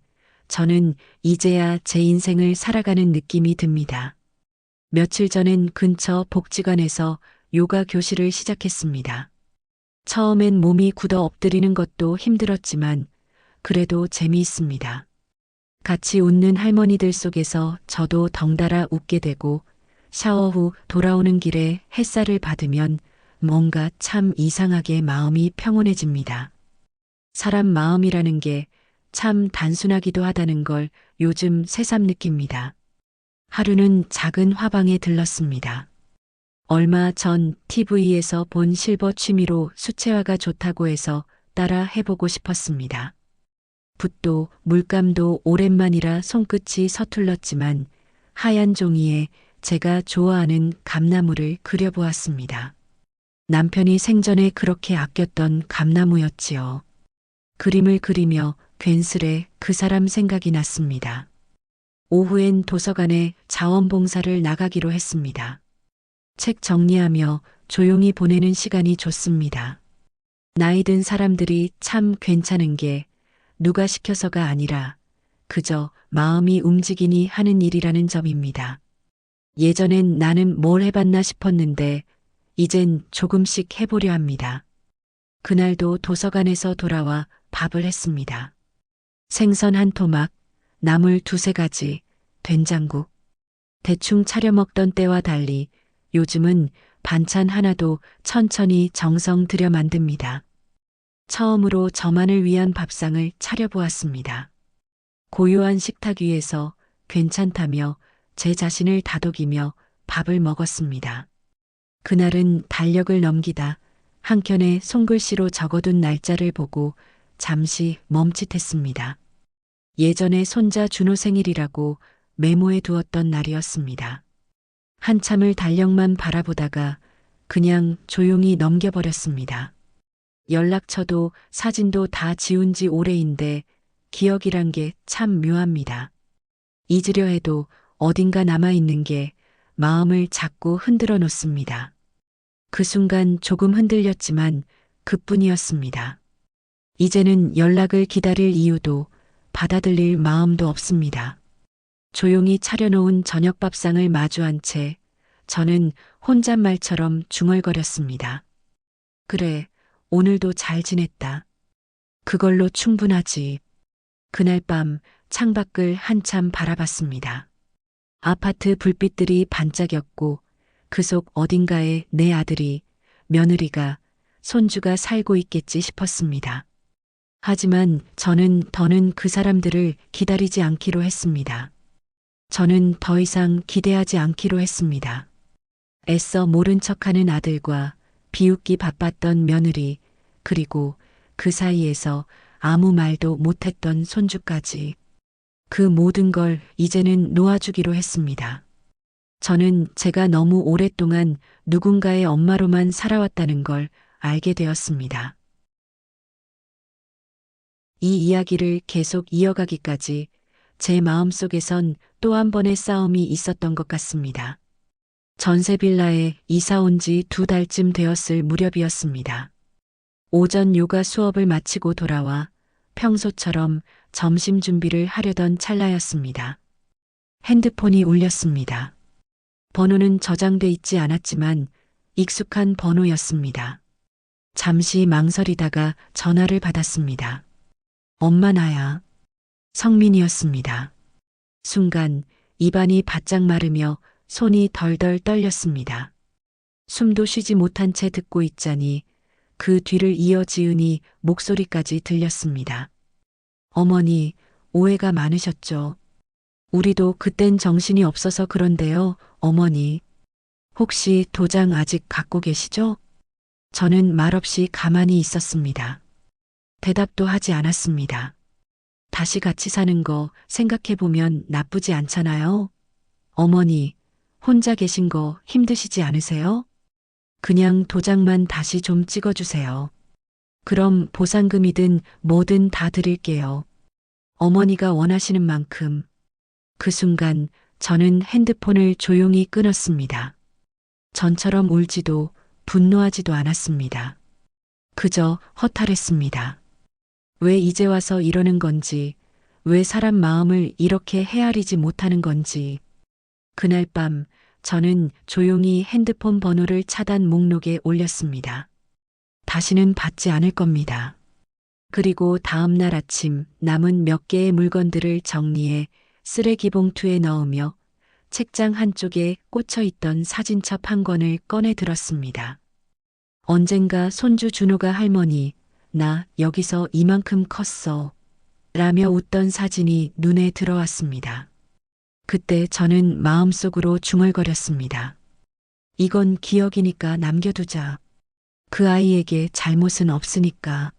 저는 이제야 제 인생을 살아가는 느낌이 듭니다. 며칠 전엔 근처 복지관에서 요가 교실을 시작했습니다. 처음엔 몸이 굳어 엎드리는 것도 힘들었지만 그래도 재미있습니다. 같이 웃는 할머니들 속에서 저도 덩달아 웃게 되고 샤워 후 돌아오는 길에 햇살을 받으면 뭔가 참 이상하게 마음이 평온해집니다. 사람 마음이라는 게 참 단순하기도 하다는 걸 요즘 새삼 느낍니다. 하루는 작은 화방에 들렀습니다. 얼마 전 TV에서 본 실버 취미로 수채화가 좋다고 해서 따라 해보고 싶었습니다. 붓도 물감도 오랜만이라 손끝이 서툴렀지만 하얀 종이에 제가 좋아하는 감나무를 그려보았습니다. 남편이 생전에 그렇게 아꼈던 감나무였지요. 그림을 그리며 괜스레 그 사람 생각이 났습니다. 오후엔 도서관에 자원봉사를 나가기로 했습니다. 책 정리하며 조용히 보내는 시간이 좋습니다. 나이 든 사람들이 참 괜찮은 게 누가 시켜서가 아니라 그저 마음이 움직이니 하는 일이라는 점입니다. 예전엔 나는 뭘 해봤나 싶었는데 이젠 조금씩 해보려 합니다. 그날도 도서관에서 돌아와 밥을 했습니다. 생선 한 토막, 나물 2-3가지, 된장국. 대충 차려 먹던 때와 달리 요즘은 반찬 하나도 천천히 정성 들여 만듭니다. 처음으로 저만을 위한 밥상을 차려보았습니다. 고요한 식탁 위에서 괜찮다며 제 자신을 다독이며 밥을 먹었습니다. 그날은 달력을 넘기다 한켠에 손글씨로 적어둔 날짜를 보고 잠시 멈칫했습니다. 예전에 손자 준호 생일이라고 메모해 두었던 날이었습니다. 한참을 달력만 바라보다가 그냥 조용히 넘겨버렸습니다. 연락처도 사진도 다 지운 지 오래인데 기억이란 게 참 묘합니다. 잊으려 해도 어딘가 남아있는 게 마음을 자꾸 흔들어 놓습니다. 그 순간 조금 흔들렸지만 그뿐이었습니다. 이제는 연락을 기다릴 이유도 받아들일 마음도 없습니다. 조용히 차려놓은 저녁 밥상을 마주한 채 저는 혼잣말처럼 중얼거렸습니다. 그래, 오늘도 잘 지냈다. 그걸로 충분하지. 그날 밤 창밖을 한참 바라봤습니다. 아파트 불빛들이 반짝였고 그 속 어딘가에 내 아들이, 며느리가, 손주가 살고 있겠지 싶었습니다. 하지만 저는 더는 그 사람들을 기다리지 않기로 했습니다. 저는 더 이상 기대하지 않기로 했습니다. 애써 모른 척하는 아들과 비웃기 바빴던 며느리, 그리고 그 사이에서 아무 말도 못했던 손주까지. 그 모든 걸 이제는 놓아주기로 했습니다. 저는 제가 너무 오랫동안 누군가의 엄마로만 살아왔다는 걸 알게 되었습니다. 이 이야기를 계속 이어가기까지 제 마음속에선 또 한 번의 싸움이 있었던 것 같습니다. 전세 빌라에 이사 온 지 2달쯤 되었을 무렵이었습니다. 오전 요가 수업을 마치고 돌아와 평소처럼 점심 준비를 하려던 찰나였습니다. 핸드폰이 울렸습니다. 번호는 저장돼 있지 않았지만 익숙한 번호였습니다. 잠시 망설이다가 전화를 받았습니다. 엄마 나야. 성민이었습니다. 순간 입안이 바짝 마르며 손이 덜덜 떨렸습니다. 숨도 쉬지 못한 채 듣고 있자니 그 뒤를 이어 지은이 목소리까지 들렸습니다. 어머니, 오해가 많으셨죠? 우리도 그땐 정신이 없어서 그런데요, 어머니. 혹시 도장 아직 갖고 계시죠? 저는 말없이 가만히 있었습니다. 대답도 하지 않았습니다. 다시 같이 사는 거 생각해보면 나쁘지 않잖아요. 어머니, 혼자 계신 거 힘드시지 않으세요? 그냥 도장만 다시 좀 찍어주세요. 그럼 보상금이든 뭐든 다 드릴게요. 어머니가 원하시는 만큼. 그 순간 저는 핸드폰을 조용히 끊었습니다. 전처럼 울지도 분노하지도 않았습니다. 그저 허탈했습니다. 왜 이제 와서 이러는 건지, 왜 사람 마음을 이렇게 헤아리지 못하는 건지. 그날 밤 저는 조용히 핸드폰 번호를 차단 목록에 올렸습니다. 다시는 받지 않을 겁니다. 그리고 다음 날 아침 남은 몇 개의 물건들을 정리해 쓰레기 봉투에 넣으며 책장 한쪽에 꽂혀 있던 사진첩 한 권을 꺼내 들었습니다. 언젠가 손주 준호가 할머니, 나 여기서 이만큼 컸어. 라며 웃던 사진이 눈에 들어왔습니다. 그때 저는 마음속으로 중얼거렸습니다. 이건 기억이니까 남겨두자. 그 아이에게 잘못은 없으니까.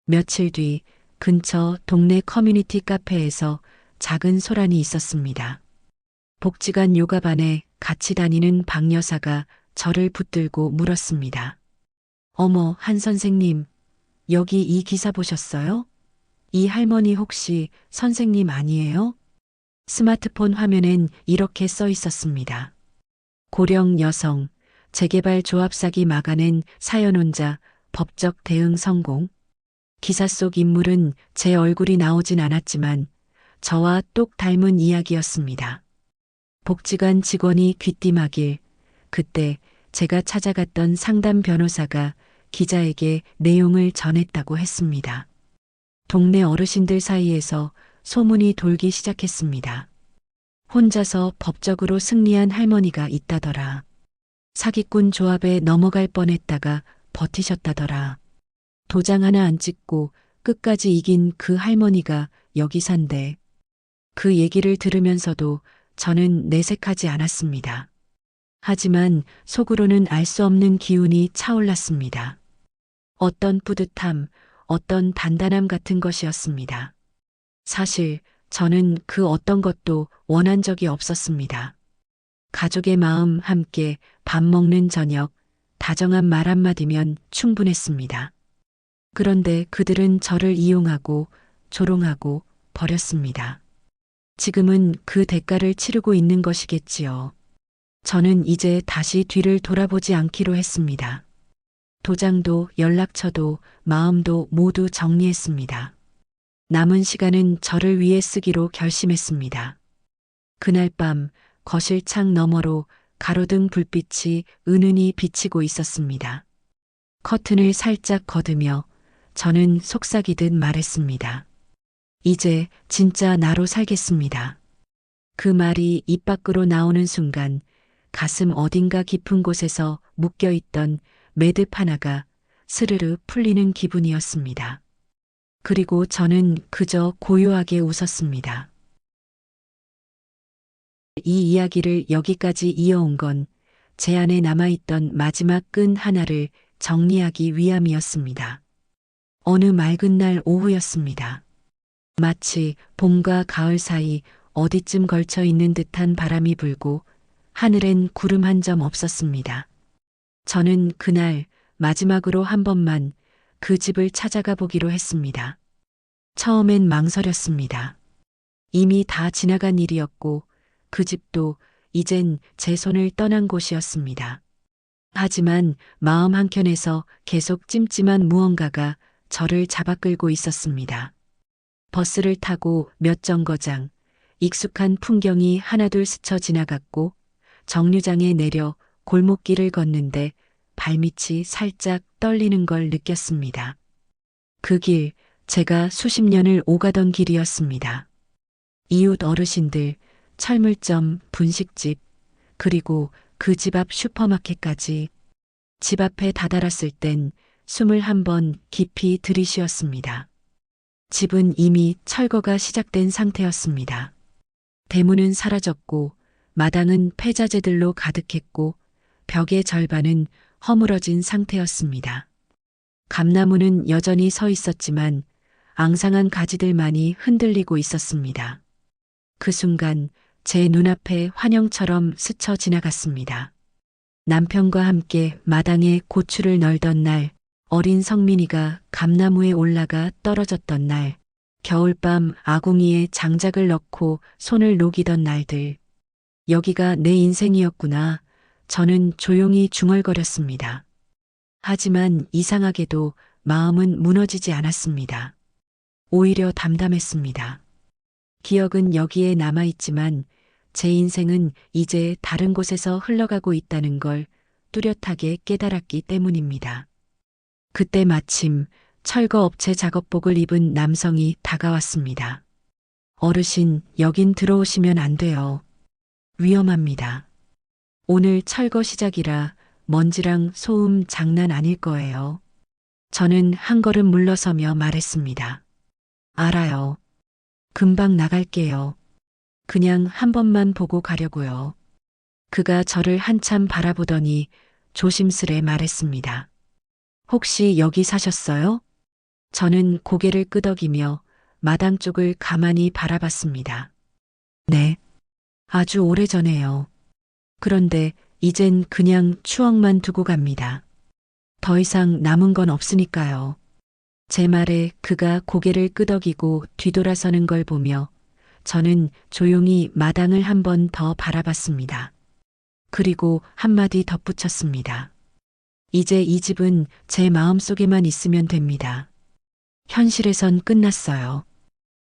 며칠 뒤 근처 동네 커뮤니티 카페에서 작은 소란이 있었습니다. 복지관 요가반에 같이 다니는 박 여사가 저를 붙들고 물었습니다. 어머, 한 선생님, 여기 이 기사 보셨어요? 이 할머니 혹시 선생님 아니에요? 스마트폰 화면엔 이렇게 써 있었습니다. 고령 여성, 재개발 조합 사기 막아낸 사연혼자, 법적 대응 성공. 기사 속 인물은 제 얼굴이 나오진 않았지만 저와 똑 닮은 이야기였습니다. 복지관 직원이 귀띔하길, 그때 제가 찾아갔던 상담 변호사가 기자에게 내용을 전했다고 했습니다. 동네 어르신들 사이에서 소문이 돌기 시작했습니다. 혼자서 법적으로 승리한 할머니가 있다더라. 사기꾼 조합에 넘어갈 뻔했다가 버티셨다더라. 도장 하나 안 찍고 끝까지 이긴 그 할머니가 여기 산대. 그 얘기를 들으면서도 저는 내색하지 않았습니다. 하지만 속으로는 알 수 없는 기운이 차올랐습니다. 어떤 뿌듯함, 어떤 단단함 같은 것이었습니다. 사실 저는 그 어떤 것도 원한 적이 없었습니다. 가족의 마음 함께 밥 먹는 저녁, 다정한 말 한마디면 충분했습니다. 그런데 그들은 저를 이용하고 조롱하고 버렸습니다. 지금은 그 대가를 치르고 있는 것이겠지요. 저는 이제 다시 뒤를 돌아보지 않기로 했습니다. 도장도 연락처도 마음도 모두 정리했습니다. 남은 시간은 저를 위해 쓰기로 결심했습니다. 그날 밤 거실 창 너머로 가로등 불빛이 은은히 비치고 있었습니다. 커튼을 살짝 걷으며 저는 속삭이듯 말했습니다. 이제 진짜 나로 살겠습니다. 그 말이 입 밖으로 나오는 순간 가슴 어딘가 깊은 곳에서 묶여있던 매듭 하나가 스르르 풀리는 기분이었습니다. 그리고 저는 그저 고요하게 웃었습니다. 이 이야기를 여기까지 이어온 건 제 안에 남아있던 마지막 끈 하나를 정리하기 위함이었습니다. 어느 맑은 날 오후였습니다. 마치 봄과 가을 사이 어디쯤 걸쳐 있는 듯한 바람이 불고 하늘엔 구름 한 점 없었습니다. 저는 그날 마지막으로 한 번만 그 집을 찾아가 보기로 했습니다. 처음엔 망설였습니다. 이미 다 지나간 일이었고 그 집도 이젠 제 손을 떠난 곳이었습니다. 하지만 마음 한켠에서 계속 찜찜한 무언가가 저를 잡아끌고 있었습니다. 버스를 타고 몇 정거장, 익숙한 풍경이 하나둘 스쳐 지나갔고 정류장에 내려 골목길을 걷는데 발밑이 살짝 떨리는 걸 느꼈습니다. 그 길, 제가 수십 년을 오가던 길이었습니다. 이웃 어르신들, 철물점, 분식집, 그리고 그 집 앞 슈퍼마켓까지. 집 앞에 다다랐을 땐 숨을 한 번 깊이 들이쉬었습니다. 집은 이미 철거가 시작된 상태였습니다. 대문은 사라졌고 마당은 폐자재들로 가득했고 벽의 절반은 허물어진 상태였습니다. 감나무는 여전히 서 있었지만 앙상한 가지들만이 흔들리고 있었습니다. 그 순간 제 눈앞에 환영처럼 스쳐 지나갔습니다. 남편과 함께 마당에 고추를 널던 날, 어린 성민이가 감나무에 올라가 떨어졌던 날, 겨울밤 아궁이에 장작을 넣고 손을 녹이던 날들. 여기가 내 인생이었구나. 저는 조용히 중얼거렸습니다. 하지만 이상하게도 마음은 무너지지 않았습니다. 오히려 담담했습니다. 기억은 여기에 남아있지만 제 인생은 이제 다른 곳에서 흘러가고 있다는 걸 뚜렷하게 깨달았기 때문입니다. 그때 마침 철거업체 작업복을 입은 남성이 다가왔습니다. 어르신, 여긴 들어오시면 안 돼요. 위험합니다. 오늘 철거 시작이라 먼지랑 소음 장난 아닐 거예요. 저는 한 걸음 물러서며 말했습니다. 알아요. 금방 나갈게요. 그냥 한 번만 보고 가려고요. 그가 저를 한참 바라보더니 조심스레 말했습니다. 혹시 여기 사셨어요? 저는 고개를 끄덕이며 마당 쪽을 가만히 바라봤습니다. 네. 아주 오래전에요. 그런데 이젠 그냥 추억만 두고 갑니다. 더 이상 남은 건 없으니까요. 제 말에 그가 고개를 끄덕이고 뒤돌아서는 걸 보며 저는 조용히 마당을 한 번 더 바라봤습니다. 그리고 한마디 덧붙였습니다. 이제 이 집은 제 마음속에만 있으면 됩니다. 현실에선 끝났어요.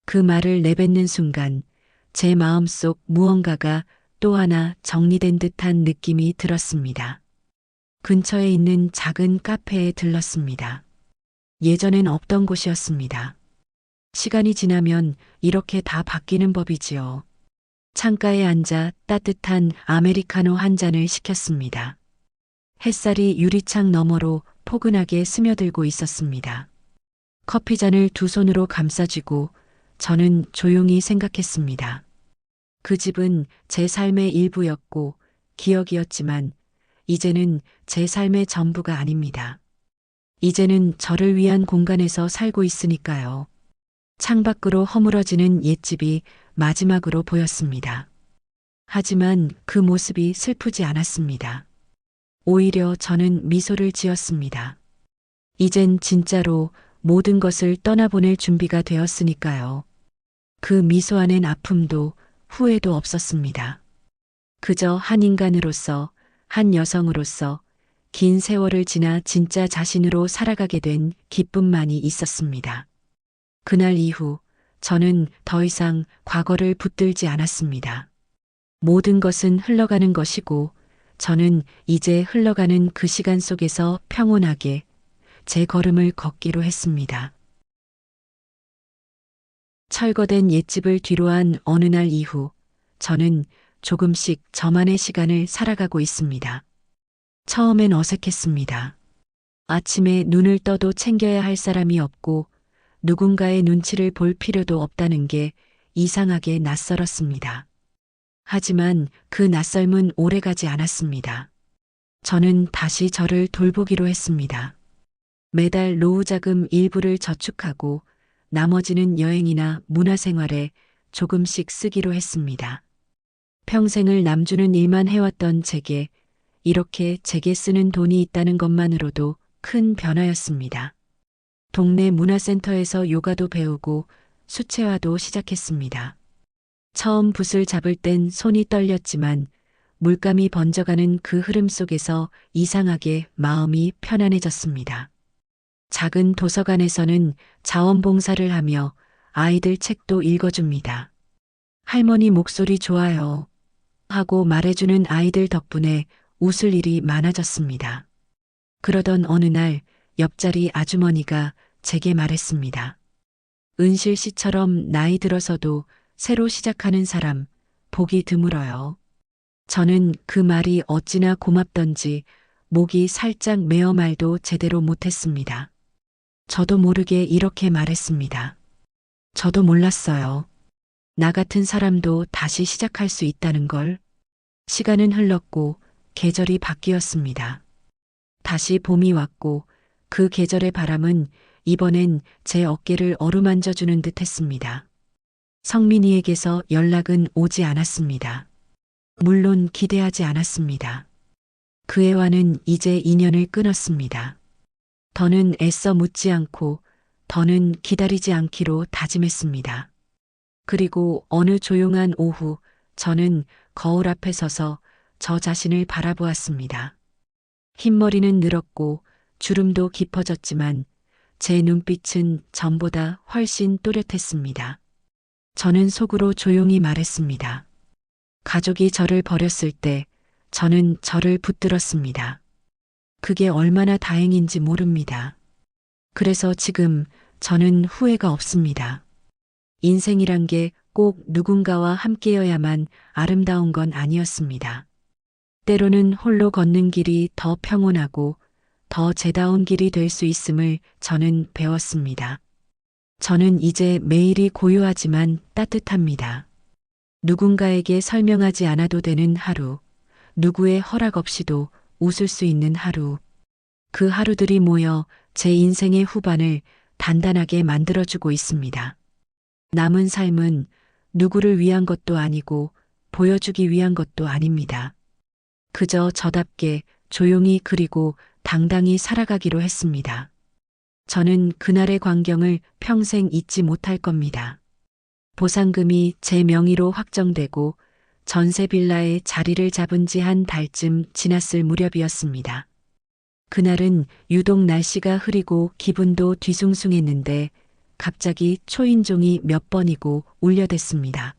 그 말을 내뱉는 순간 제 마음속 무언가가 또 하나 정리된 듯한 느낌이 들었습니다. 근처에 있는 작은 카페에 들렀습니다. 예전엔 없던 곳이었습니다. 시간이 지나면 이렇게 다 바뀌는 법이지요. 창가에 앉아 따뜻한 아메리카노 한 잔을 시켰습니다. 햇살이 유리창 너머로 포근하게 스며들고 있었습니다. 커피잔을 두 손으로 감싸쥐고 저는 조용히 생각했습니다. 그 집은 제 삶의 일부였고 기억이었지만 이제는 제 삶의 전부가 아닙니다. 이제는 저를 위한 공간에서 살고 있으니까요. 창밖으로 허물어지는 옛집이 마지막으로 보였습니다. 하지만 그 모습이 슬프지 않았습니다. 오히려 저는 미소를 지었습니다. 이젠 진짜로 모든 것을 떠나보낼 준비가 되었으니까요. 그 미소 안엔 아픔도 후회도 없었습니다. 그저 한 인간으로서, 한 여성으로서 긴 세월을 지나 진짜 자신으로 살아가게 된 기쁨만이 있었습니다. 그날 이후 저는 더 이상 과거를 붙들지 않았습니다. 모든 것은 흘러가는 것이고 저는 이제 흘러가는 그 시간 속에서 평온하게 제 걸음을 걷기로 했습니다. 철거된 옛집을 뒤로한 어느 날 이후 저는 조금씩 저만의 시간을 살아가고 있습니다. 처음엔 어색했습니다. 아침에 눈을 떠도 챙겨야 할 사람이 없고 누군가의 눈치를 볼 필요도 없다는 게 이상하게 낯설었습니다. 하지만 그 낯설음은 오래가지 않았습니다. 저는 다시 저를 돌보기로 했습니다. 매달 노후 자금 일부를 저축하고 나머지는 여행이나 문화생활에 조금씩 쓰기로 했습니다. 평생을 남주는 일만 해왔던 제게 이렇게 제게 쓰는 돈이 있다는 것만으로도 큰 변화였습니다. 동네 문화센터에서 요가도 배우고 수채화도 시작했습니다. 처음 붓을 잡을 땐 손이 떨렸지만 물감이 번져가는 그 흐름 속에서 이상하게 마음이 편안해졌습니다. 작은 도서관에서는 자원봉사를 하며 아이들 책도 읽어줍니다. 할머니 목소리 좋아요 하고 말해주는 아이들 덕분에 웃을 일이 많아졌습니다. 그러던 어느 날 옆자리 아주머니가 제게 말했습니다. 은실 씨처럼 나이 들어서도 새로 시작하는 사람 보기 드물어요. 저는 그 말이 어찌나 고맙던지 목이 살짝 메어 말도 제대로 못했습니다. 저도 모르게 이렇게 말했습니다. 저도 몰랐어요. 나 같은 사람도 다시 시작할 수 있다는 걸. 시간은 흘렀고 계절이 바뀌었습니다. 다시 봄이 왔고 그 계절의 바람은 이번엔 제 어깨를 어루만져주는 듯 했습니다. 성민이에게서 연락은 오지 않았습니다. 물론 기대하지 않았습니다. 그 애와는 이제 인연을 끊었습니다. 더는 애써 묻지 않고 더는 기다리지 않기로 다짐했습니다. 그리고 어느 조용한 오후 저는 거울 앞에 서서 저 자신을 바라보았습니다. 흰머리는 늘었고 주름도 깊어졌지만 제 눈빛은 전보다 훨씬 또렷했습니다. 저는 속으로 조용히 말했습니다. 가족이 저를 버렸을 때 저는 저를 붙들었습니다. 그게 얼마나 다행인지 모릅니다. 그래서 지금 저는 후회가 없습니다. 인생이란 게 꼭 누군가와 함께여야만 아름다운 건 아니었습니다. 때로는 홀로 걷는 길이 더 평온하고 더 제다운 길이 될 수 있음을 저는 배웠습니다. 저는 이제 매일이 고요하지만 따뜻합니다. 누군가에게 설명하지 않아도 되는 하루, 누구의 허락 없이도 웃을 수 있는 하루. 그 하루들이 모여 제 인생의 후반을 단단하게 만들어주고 있습니다. 남은 삶은 누구를 위한 것도 아니고 보여주기 위한 것도 아닙니다. 그저 저답게 조용히 그리고 당당히 살아가기로 했습니다. 저는 그날의 광경을 평생 잊지 못할 겁니다. 보상금이 제 명의로 확정되고 전세 빌라에 자리를 잡은 지 한 달쯤 지났을 무렵이었습니다. 그날은 유독 날씨가 흐리고 기분도 뒤숭숭했는데 갑자기 초인종이 몇 번이고 울려댔습니다.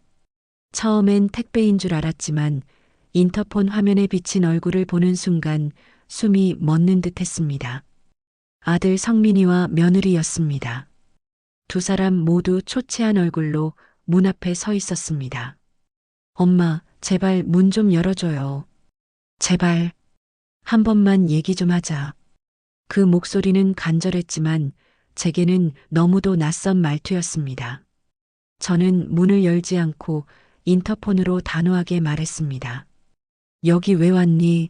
처음엔 택배인 줄 알았지만 인터폰 화면에 비친 얼굴을 보는 순간 숨이 멎는 듯 했습니다. 아들 성민이와 며느리였습니다. 두 사람 모두 초췌한 얼굴로 문 앞에 서 있었습니다. 엄마, 제발 문 좀 열어줘요. 제발. 한 번만 얘기 좀 하자. 그 목소리는 간절했지만 제게는 너무도 낯선 말투였습니다. 저는 문을 열지 않고 인터폰으로 단호하게 말했습니다. 여기 왜 왔니?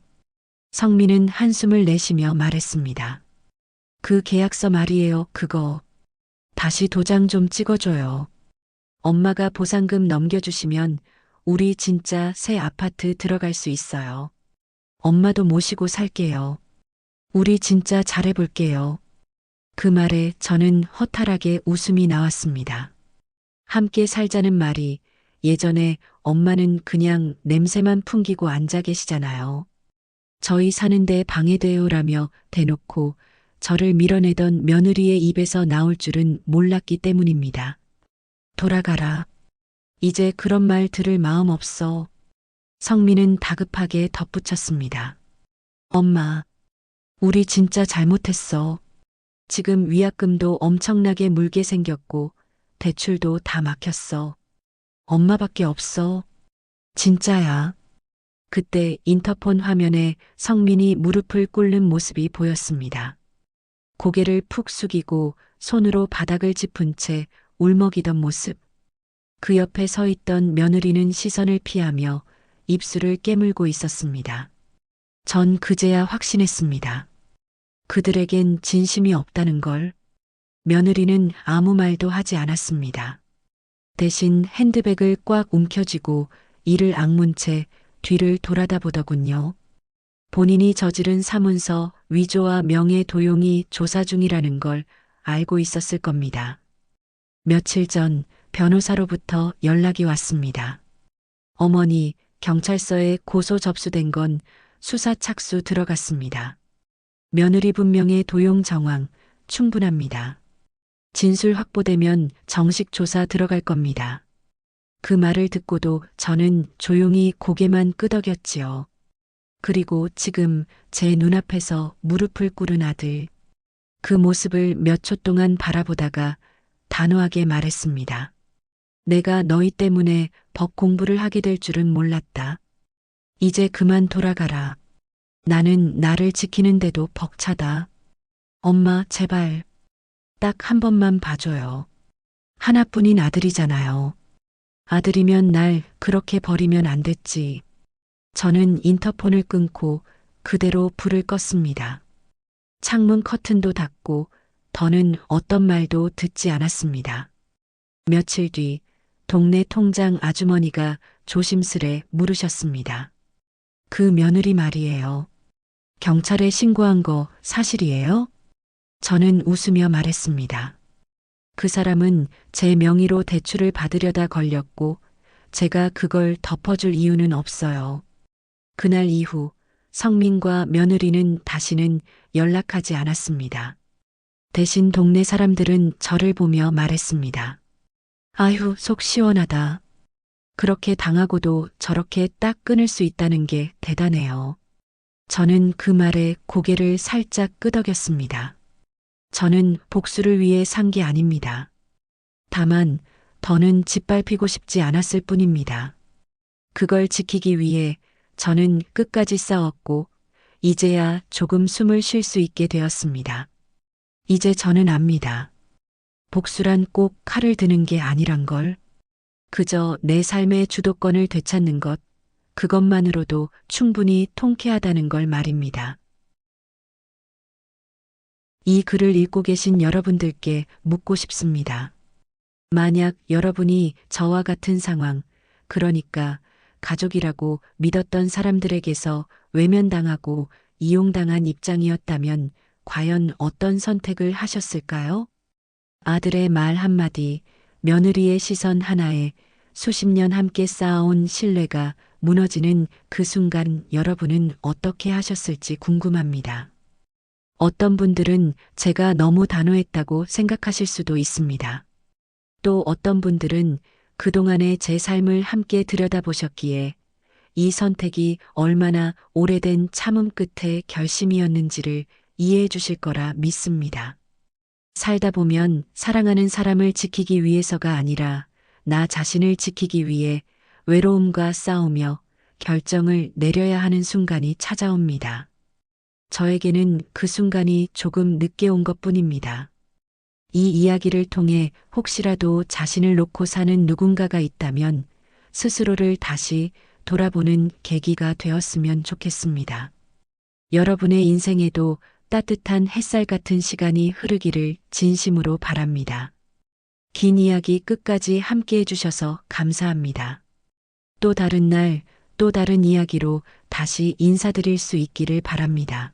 성민은 한숨을 내쉬며 말했습니다. 그 계약서 말이에요, 그거. 다시 도장 좀 찍어줘요. 엄마가 보상금 넘겨주시면 우리 진짜 새 아파트 들어갈 수 있어요. 엄마도 모시고 살게요. 우리 진짜 잘해볼게요. 그 말에 저는 허탈하게 웃음이 나왔습니다. 함께 살자는 말이 예전에 엄마는 그냥 냄새만 풍기고 앉아 계시잖아요. 저희 사는데 방해돼요라며 대놓고 저를 밀어내던 며느리의 입에서 나올 줄은 몰랐기 때문입니다. 돌아가라. 이제 그런 말 들을 마음 없어. 성민은 다급하게 덧붙였습니다. 엄마, 우리 진짜 잘못했어. 지금 위약금도 엄청나게 물게 생겼고 대출도 다 막혔어. 엄마밖에 없어. 진짜야. 그때 인터폰 화면에 성민이 무릎을 꿇는 모습이 보였습니다. 고개를 푹 숙이고 손으로 바닥을 짚은 채 울먹이던 모습. 그 옆에 서 있던 며느리는 시선을 피하며 입술을 깨물고 있었습니다. 전 그제야 확신했습니다. 그들에겐 진심이 없다는 걸. 며느리는 아무 말도 하지 않았습니다. 대신 핸드백을 꽉 움켜쥐고 이를 악문 채 뒤를 돌아다 보더군요. 본인이 저지른 사문서 위조와 명예 도용이 조사 중이라는 걸 알고 있었을 겁니다. 며칠 전 변호사로부터 연락이 왔습니다. 어머니, 경찰서에 고소 접수된 건 수사 착수 들어갔습니다. 며느리 분명의 도용 정황 충분합니다. 진술 확보되면 정식 조사 들어갈 겁니다. 그 말을 듣고도 저는 조용히 고개만 끄덕였지요. 그리고 지금 제 눈앞에서 무릎을 꿇은 아들. 그 모습을 몇 초 동안 바라보다가 단호하게 말했습니다. 내가 너희 때문에 법 공부를 하게 될 줄은 몰랐다. 이제 그만 돌아가라. 나는 나를 지키는데도 벅차다. 엄마, 제발. 딱 한 번만 봐줘요. 하나뿐인 아들이잖아요. 아들이면 날 그렇게 버리면 안 됐지. 저는 인터폰을 끊고 그대로 불을 껐습니다. 창문 커튼도 닫고 더는 어떤 말도 듣지 않았습니다. 며칠 뒤 동네 통장 아주머니가 조심스레 물으셨습니다. 그 며느리 말이에요. 경찰에 신고한 거 사실이에요? 저는 웃으며 말했습니다. 그 사람은 제 명의로 대출을 받으려다 걸렸고 제가 그걸 덮어줄 이유는 없어요. 그날 이후 성민과 며느리는 다시는 연락하지 않았습니다. 대신 동네 사람들은 저를 보며 말했습니다. 아휴, 속 시원하다. 그렇게 당하고도 저렇게 딱 끊을 수 있다는 게 대단해요. 저는 그 말에 고개를 살짝 끄덕였습니다. 저는 복수를 위해 산 게 아닙니다. 다만 더는 짓밟히고 싶지 않았을 뿐입니다. 그걸 지키기 위해 저는 끝까지 싸웠고 이제야 조금 숨을 쉴 수 있게 되었습니다. 이제 저는 압니다. 복수란 꼭 칼을 드는 게 아니란 걸. 그저 내 삶의 주도권을 되찾는 것, 그것만으로도 충분히 통쾌하다는 걸 말입니다. 이 글을 읽고 계신 여러분들께 묻고 싶습니다. 만약 여러분이 저와 같은 상황, 그러니까 가족이라고 믿었던 사람들에게서 외면당하고 이용당한 입장이었다면 과연 어떤 선택을 하셨을까요? 아들의 말 한마디, 며느리의 시선 하나에 수십 년 함께 쌓아온 신뢰가 무너지는 그 순간 여러분은 어떻게 하셨을지 궁금합니다. 어떤 분들은 제가 너무 단호했다고 생각하실 수도 있습니다. 또 어떤 분들은 그동안의 제 삶을 함께 들여다보셨기에 이 선택이 얼마나 오래된 참음 끝의 결심이었는지를 이해해 주실 거라 믿습니다. 살다 보면 사랑하는 사람을 지키기 위해서가 아니라 나 자신을 지키기 위해 외로움과 싸우며 결정을 내려야 하는 순간이 찾아옵니다. 저에게는 그 순간이 조금 늦게 온 것뿐입니다. 이 이야기를 통해 혹시라도 자신을 놓고 사는 누군가가 있다면 스스로를 다시 돌아보는 계기가 되었으면 좋겠습니다. 여러분의 인생에도 따뜻한 햇살 같은 시간이 흐르기를 진심으로 바랍니다. 긴 이야기 끝까지 함께 해주셔서 감사합니다. 또 다른 날, 또 다른 이야기로 다시 인사드릴 수 있기를 바랍니다.